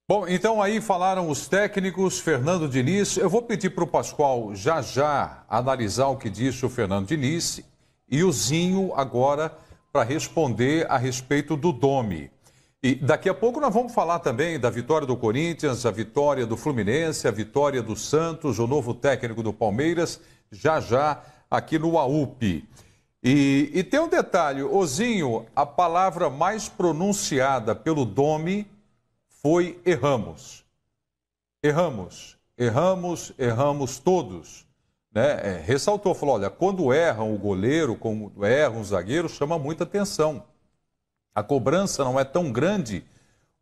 Bom, então aí falaram os técnicos, Fernando Diniz. Eu vou pedir para o Pascoal já já analisar o que disse o Fernando Diniz e o Zinho agora para responder a respeito do Domi. E daqui a pouco nós vamos falar também da vitória do Corinthians, a vitória do Fluminense, a vitória do Santos, o novo técnico do Palmeiras, já já aqui no AUP. E tem um detalhe, Ozinho, a palavra mais pronunciada pelo Domi foi erramos. Erramos, erramos, erramos todos. Né? Ressaltou, falou, olha, quando erram o goleiro, quando erram o zagueiro, chama muita atenção. A cobrança não é tão grande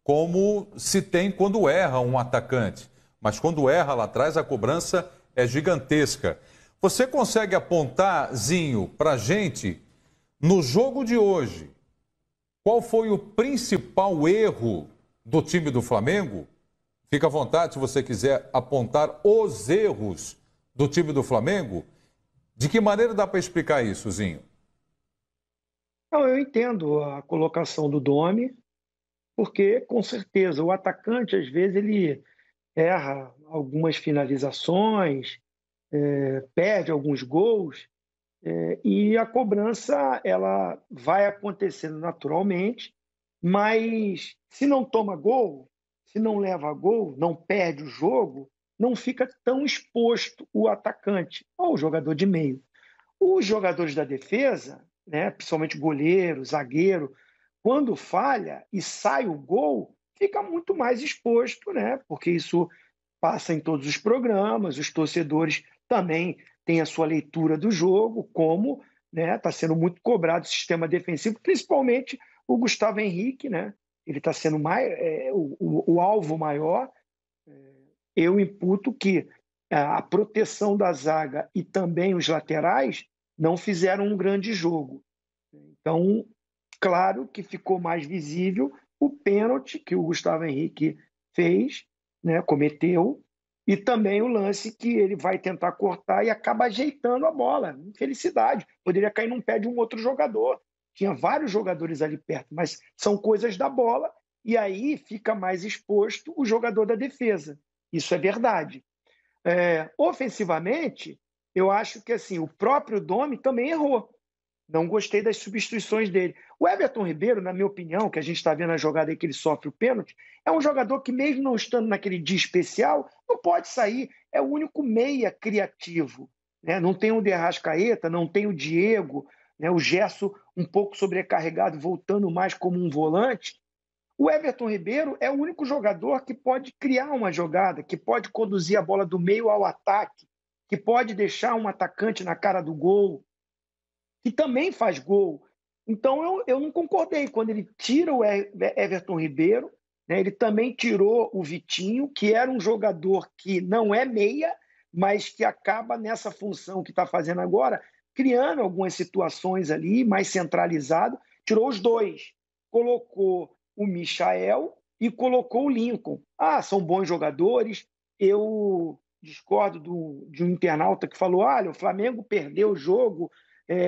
como se tem quando erra um atacante. Mas quando erra lá atrás, a cobrança é gigantesca. Você consegue apontar, Zinho, para a gente, no jogo de hoje, qual foi o principal erro do time do Flamengo? Fica à vontade se você quiser apontar os erros do time do Flamengo. De que maneira dá para explicar isso, Zinho? Não, eu entendo a colocação do Domi, porque com certeza o atacante às vezes ele erra algumas finalizações, perde alguns gols, e a cobrança ela vai acontecendo naturalmente, mas se não toma gol, se não leva gol, não perde o jogo, não fica tão exposto o atacante ou o jogador de meio. Os jogadores da defesa, né, principalmente goleiro, zagueiro, quando falha e sai o gol, fica muito mais exposto, né? Porque isso passa em todos os programas, os torcedores também têm a sua leitura do jogo, como está sendo muito cobrado o sistema defensivo, principalmente o Gustavo Henrique, né? Ele está sendo o alvo maior. Eu imputo que a proteção da zaga e também os laterais não fizeram um grande jogo. Então, claro que ficou mais visível o pênalti que o Gustavo Henrique fez, né, cometeu, e também o lance que ele vai tentar cortar e acaba ajeitando a bola. Infelicidade. Poderia cair num pé de um outro jogador. Tinha vários jogadores ali perto, mas são coisas da bola, e aí fica mais exposto o jogador da defesa. Isso é verdade. Ofensivamente, eu acho que assim o próprio Domi também errou. Não gostei das substituições dele. O Everton Ribeiro, na minha opinião, que a gente está vendo a jogada aí que ele sofre o pênalti, é um jogador que, mesmo não estando naquele dia especial, não pode sair. É o único meia criativo. Né? Não tem o De Arrascaeta, não tem o Diego, né? O Gerson um pouco sobrecarregado, voltando mais como um volante. O Everton Ribeiro é o único jogador que pode criar uma jogada, que pode conduzir a bola do meio ao ataque, que pode deixar um atacante na cara do gol, que também faz gol. Então eu não concordei quando ele tira o Everton Ribeiro, né? Ele também tirou o Vitinho, que era um jogador que não é meia, mas que acaba nessa função que está fazendo agora, criando algumas situações ali, mais centralizado. Tirou os dois, colocou o Michael e colocou o Lincoln. Ah, são bons jogadores. Eu discordo de um internauta que falou: olha, o Flamengo perdeu o jogo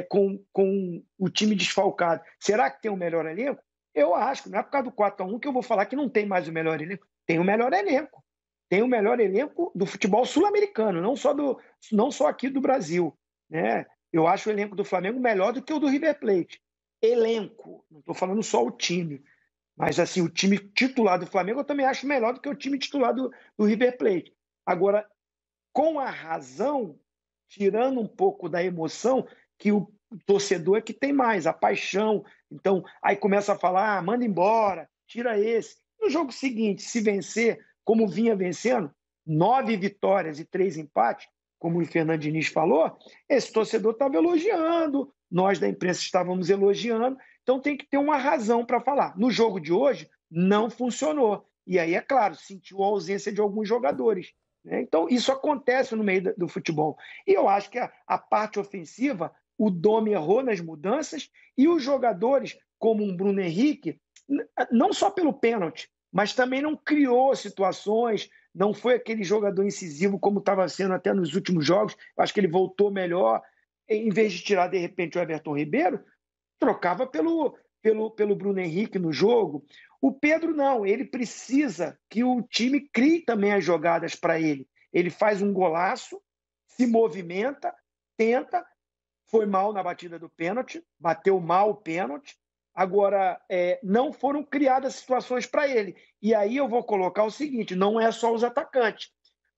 com o time desfalcado. Será que tem o melhor elenco? Eu acho que não é por causa do 4-1 que eu vou falar que não tem mais o melhor elenco. Tem o melhor elenco. Tem o melhor elenco do futebol sul-americano, não só aqui do Brasil. Né? Eu acho o elenco do Flamengo melhor do que o do River Plate. Elenco, não estou falando só o time. Mas assim, o time titular do Flamengo eu também acho melhor do que o time titular do River Plate. Agora, com a razão, tirando um pouco da emoção, que o torcedor é que tem mais, a paixão. Então, aí começa a falar: manda embora, tira esse. No jogo seguinte, se vencer, como vinha vencendo, 9 vitórias e 3 empates, como o Fernando Diniz falou, esse torcedor estava elogiando, nós da imprensa estávamos elogiando, então tem que ter uma razão para falar. No jogo de hoje, não funcionou. E aí, é claro, sentiu a ausência de alguns jogadores. Né? Então, isso acontece no meio do futebol. E eu acho que a parte ofensiva, o Domi errou nas mudanças e os jogadores, como um Bruno Henrique, não só pelo pênalti, mas também não criou situações, não foi aquele jogador incisivo como estava sendo até nos últimos jogos. Eu acho que ele voltou melhor. Em vez de tirar, de repente, o Everton Ribeiro, trocava pelo Bruno Henrique no jogo. O Pedro não, ele precisa que o time crie também as jogadas para ele. Ele faz um golaço, se movimenta, tenta, foi mal na batida do pênalti, bateu mal o pênalti. Agora, não foram criadas situações para ele. E aí eu vou colocar o seguinte, não é só os atacantes.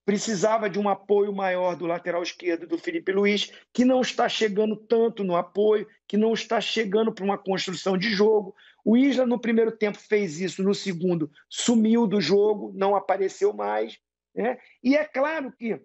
Precisava de um apoio maior do lateral esquerdo, do Felipe Luiz, que não está chegando tanto no apoio, que não está chegando para uma construção de jogo. O Isla, no primeiro tempo, fez isso, no segundo, sumiu do jogo, não apareceu mais. Né? E é claro que,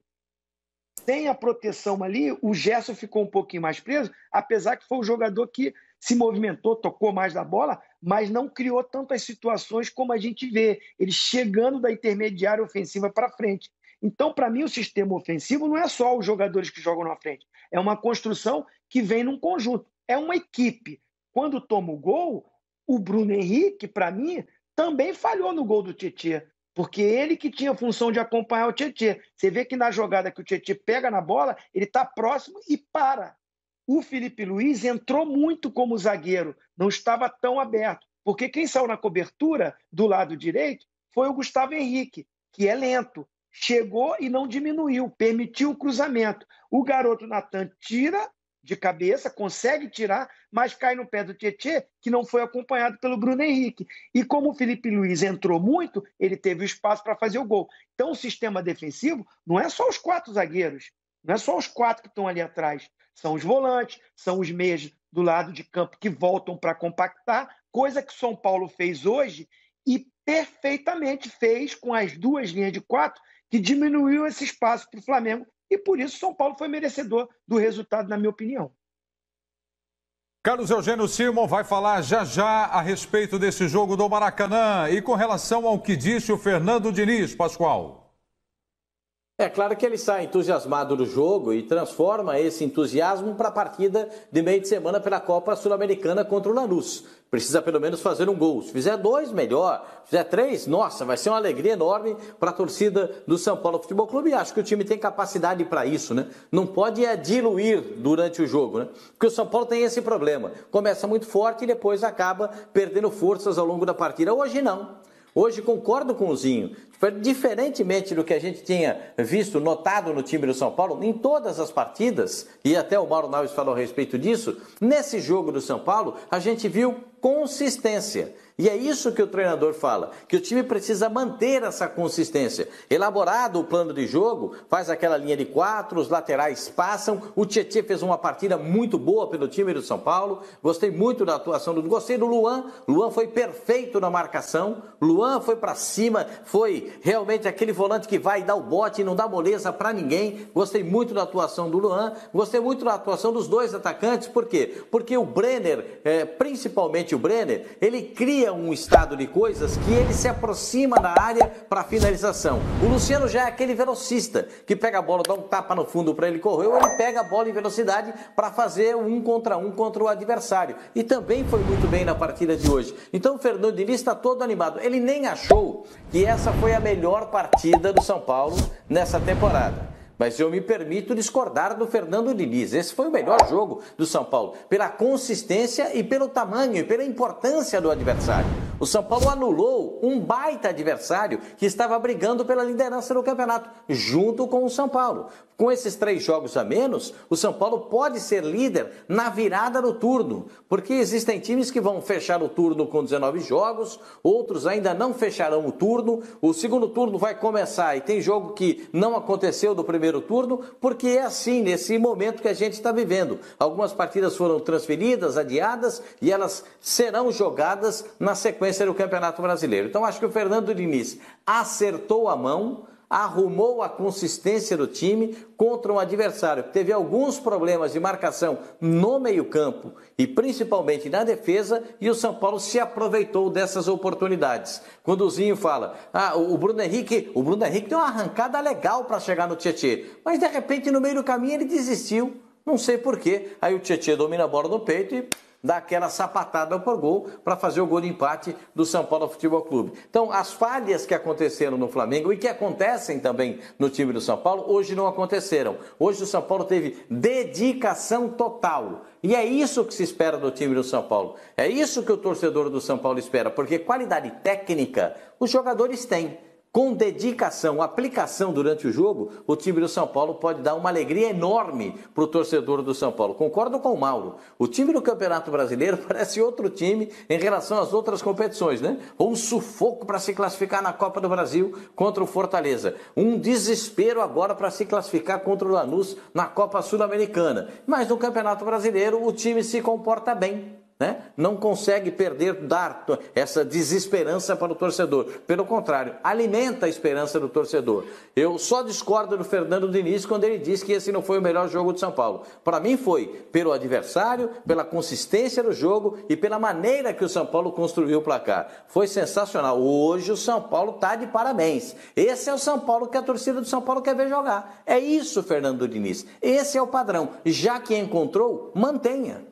sem a proteção ali, o Gerson ficou um pouquinho mais preso, apesar que foi o jogador que se movimentou, tocou mais da bola, mas não criou tantas situações como a gente vê, ele chegando da intermediária ofensiva para frente. Então, para mim, o sistema ofensivo não é só os jogadores que jogam na frente, é uma construção que vem num conjunto, é uma equipe. Quando toma o gol, o Bruno Henrique, para mim, também falhou no gol do Tietê, porque ele que tinha a função de acompanhar o Tietê. Você vê que na jogada que o Tietê pega na bola, ele está próximo e para. O Felipe Luiz entrou muito como zagueiro, não estava tão aberto, porque quem saiu na cobertura do lado direito foi o Gustavo Henrique, que é lento. Chegou e não diminuiu, permitiu o cruzamento. O garoto Natan tira de cabeça, consegue tirar, mas cai no pé do Tietê, que não foi acompanhado pelo Bruno Henrique. E como o Felipe Luiz entrou muito, ele teve o espaço para fazer o gol. Então o sistema defensivo não é só os 4 zagueiros, não é só os 4 que estão ali atrás, são os volantes, são os meias do lado de campo que voltam para compactar, coisa que o São Paulo fez hoje e perfeitamente fez com as 2 linhas de 4, que diminuiu esse espaço para o Flamengo. E por isso o São Paulo foi merecedor do resultado, na minha opinião. Carlos Eugênio Simon vai falar já já a respeito desse jogo do Maracanã e com relação ao que disse o Fernando Diniz, Pascoal. É claro que ele sai entusiasmado do jogo e transforma esse entusiasmo para a partida de meio de semana pela Copa Sul-Americana contra o Lanús. Precisa pelo menos fazer um gol. Se fizer 2, melhor. Se fizer 3, nossa, vai ser uma alegria enorme para a torcida do São Paulo Futebol Clube. E acho que o time tem capacidade para isso, né? Não pode diluir durante o jogo, né? Porque o São Paulo tem esse problema. Começa muito forte e depois acaba perdendo forças ao longo da partida. Hoje não. Hoje concordo com o Zinho, diferentemente do que a gente tinha visto, notado no time do São Paulo, em todas as partidas, e até o Mauro Naves falou a respeito disso, nesse jogo do São Paulo a gente viu consistência. E é isso que o treinador fala, que o time precisa manter essa consistência. Elaborado o plano de jogo, faz aquela linha de 4, os laterais passam, o Tietê fez uma partida muito boa pelo time do São Paulo, gostei muito da atuação gostei do Luan foi perfeito na marcação, Luan foi para cima, foi realmente aquele volante que vai dar o bote e não dá moleza para ninguém, gostei muito da atuação do Luan, gostei muito da atuação dos 2 atacantes, por quê? Porque o Brenner, principalmente o Brenner, ele cria um estado de coisas que ele se aproxima da área para finalização. O Luciano já é aquele velocista que pega a bola, dá um tapa no fundo para ele correr, ou ele pega a bola em velocidade para fazer 1 contra 1 contra o adversário. E também foi muito bem na partida de hoje. Então o Fernando Diniz está todo animado. Ele nem achou que essa foi a melhor partida do São Paulo nessa temporada. Mas eu me permito discordar do Fernando Diniz. Esse foi o melhor jogo do São Paulo, pela consistência e pelo tamanho e pela importância do adversário. O São Paulo anulou um baita adversário que estava brigando pela liderança do campeonato, junto com o São Paulo. Com esses 3 jogos a menos, o São Paulo pode ser líder na virada do turno, porque existem times que vão fechar o turno com 19 jogos, outros ainda não fecharão o turno, o segundo turno vai começar e tem jogo que não aconteceu do primeiro turno, porque é assim, nesse momento que a gente está vivendo. Algumas partidas foram transferidas, adiadas, e elas serão jogadas na sequência do Campeonato Brasileiro. Então acho que o Fernando Diniz acertou a mão, arrumou a consistência do time contra um adversário que teve alguns problemas de marcação no meio-campo e principalmente na defesa, e o São Paulo se aproveitou dessas oportunidades. Quando o Zinho fala, o Bruno Henrique deu uma arrancada legal para chegar no Tietê, mas de repente no meio do caminho ele desistiu. Não sei porquê. Aí o Tietê domina a bola no peito e dá aquela sapatada por gol para fazer o gol de empate do São Paulo Futebol Clube. Então, as falhas que aconteceram no Flamengo e que acontecem também no time do São Paulo, hoje não aconteceram. Hoje o São Paulo teve dedicação total. E é isso que se espera do time do São Paulo. É isso que o torcedor do São Paulo espera, porque qualidade técnica os jogadores têm. Com dedicação, aplicação durante o jogo, o time do São Paulo pode dar uma alegria enorme para o torcedor do São Paulo. Concordo com o Mauro. O time do Campeonato Brasileiro parece outro time em relação às outras competições, né? Um sufoco para se classificar na Copa do Brasil contra o Fortaleza. Um desespero agora para se classificar contra o Lanús na Copa Sul-Americana. Mas no Campeonato Brasileiro o time se comporta bem. Não consegue dar essa desesperança para o torcedor. Pelo contrário, alimenta a esperança do torcedor. Eu só discordo do Fernando Diniz quando ele diz que esse não foi o melhor jogo de São Paulo. Para mim foi pelo adversário, pela consistência do jogo e pela maneira que o São Paulo construiu o placar. Foi sensacional. Hoje o São Paulo está de parabéns. Esse é o São Paulo que a torcida do São Paulo quer ver jogar. É isso, Fernando Diniz. Esse é o padrão. Já que encontrou, mantenha.